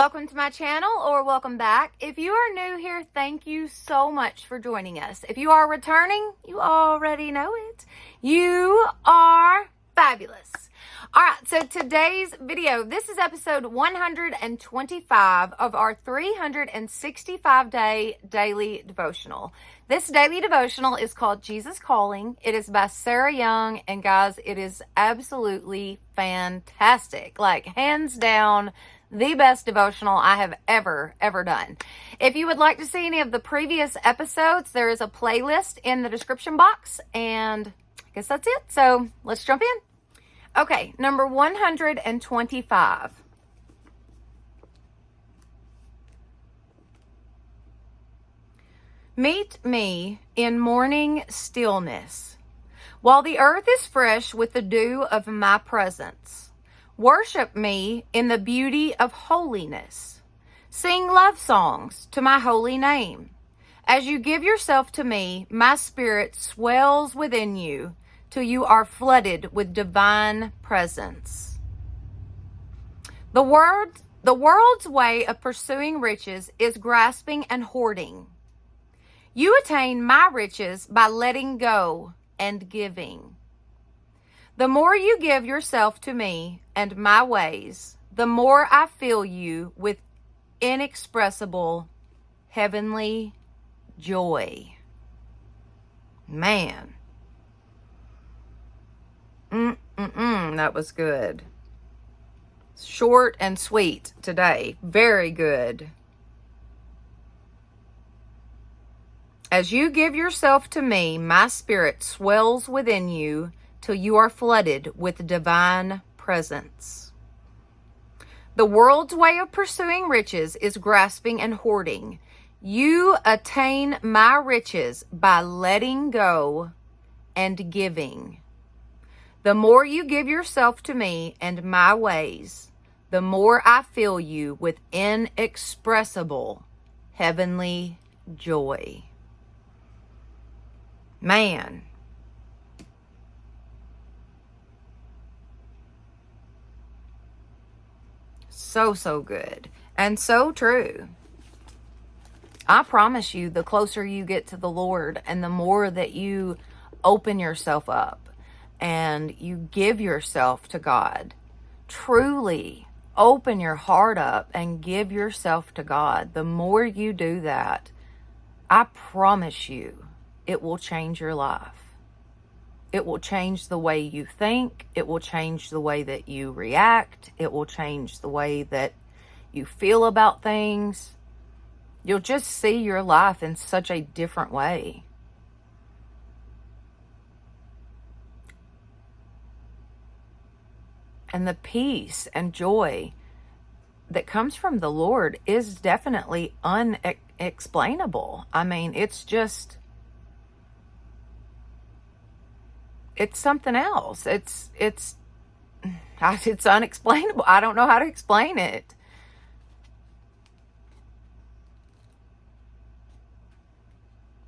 welcome to my channel, or welcome back. If you are new here, thank you so much for joining us. If you are returning, you already know it. You are fabulous. All right, so today's video, this is episode 125 of our 365-day daily devotional. This daily devotional is called Jesus Calling. It is by Sarah Young, and guys, it is absolutely fantastic. Like, hands down, the best devotional I have ever done. If you would like to see any of the previous episodes, there is a playlist in the description box, and I guess that's it. So let's jump in. Okay, number 125. Meet me in morning stillness, while the earth is fresh with the dew of my presence. Worship me in the beauty of holiness. Sing love songs to my holy name. As you give yourself to me, my spirit swells within you till you are flooded with divine presence. The world's way of pursuing riches is grasping and hoarding. You attain my riches by letting go and giving. The more you give yourself to me and my ways, the more I fill you with inexpressible heavenly joy. Man. That was good. Short and sweet today. Very good. As you give yourself to me, my spirit swells within you till you are flooded with divine presence. The world's way of pursuing riches is grasping and hoarding. You attain my riches by letting go and giving. The more you give yourself to me and my ways, the more I fill you with inexpressible heavenly joy. Man. So good. And so true. I promise you, the closer you get to the Lord and the more that you open yourself up and you give yourself to God, truly open your heart up and give yourself to God, the more you do that, I promise you, it will change your life. It will change the way you think. It will change the way that you react. It will change the way that you feel about things. You'll just see your life in such a different way. And the peace and joy that comes from the Lord is definitely unexplainable. I mean, it's something else. It's unexplainable. I don't know how to explain it.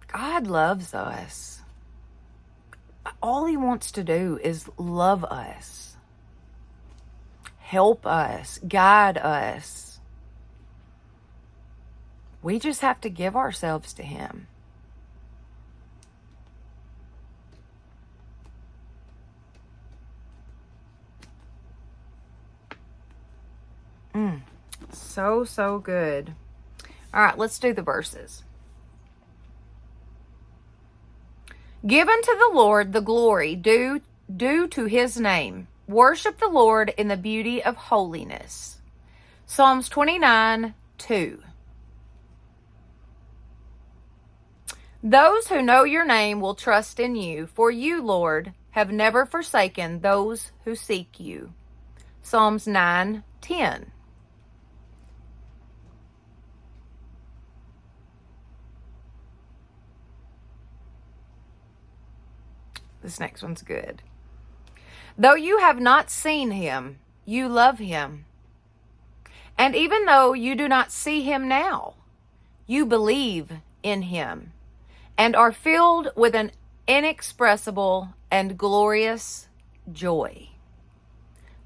God loves us. All he wants to do is love us, help us, guide us. We just have to give ourselves to him. So good. All right, let's do the verses. Give unto the Lord the glory due to his name. Worship the Lord in the beauty of holiness. Psalms 29:2. Those who know your name will trust in you, for you, Lord, have never forsaken those who seek you. Psalms 9:10. This next one's good. Though you have not seen him, you love him. And even though you do not see him now, you believe in him and are filled with an inexpressible and glorious joy.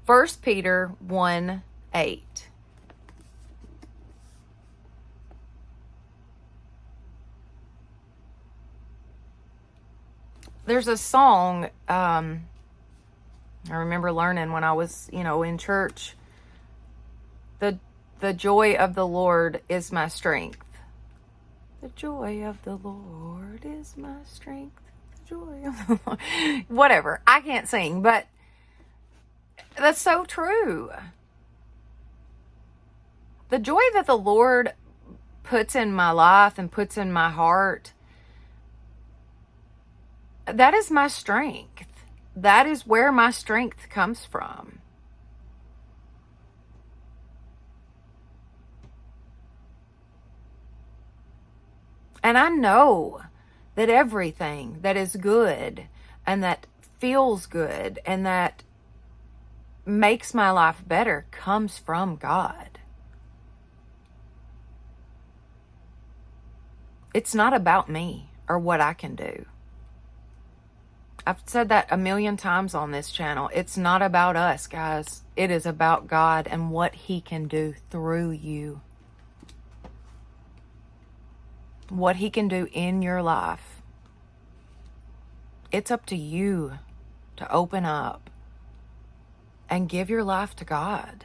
1 Peter 1:8. there's a song I remember learning when I was, in church. The joy of the Lord is my strength. The joy of the Lord is my strength. The joy of the Lord. Whatever. I can't sing, but that's so true. The joy that the Lord puts in my life and puts in my heart, that is my strength. That is where my strength comes from. And I know that everything that is good and that feels good and that makes my life better comes from God. It's not about me or what I can do. I've said that a million times on this channel. It's not about us, guys. It is about God and what He can do through you. What He can do in your life. It's up to you to open up and give your life to God.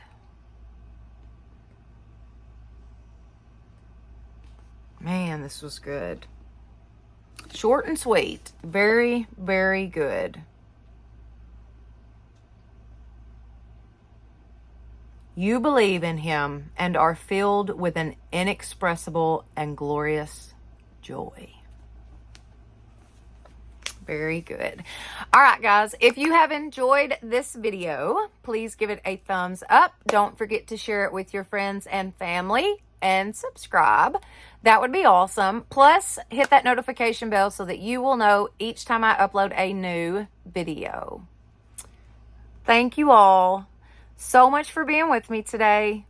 Man, this was good. Short and sweet. Very, very good. You believe in Him and are filled with an inexpressible and glorious joy. Very good. All right, guys, if you have enjoyed this video, please give it a thumbs up. Don't forget to share it with your friends and family and subscribe. That would be awesome. Plus, hit that notification bell so that you will know each time I upload a new video. Thank you all so much for being with me today.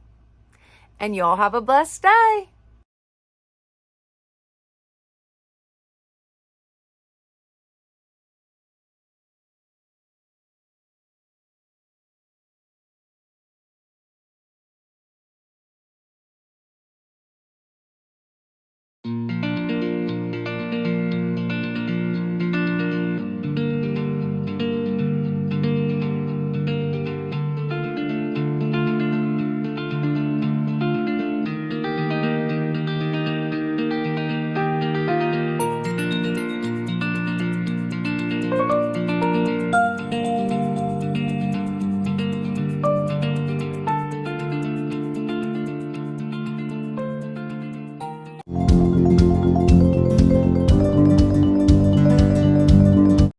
And y'all have a blessed day.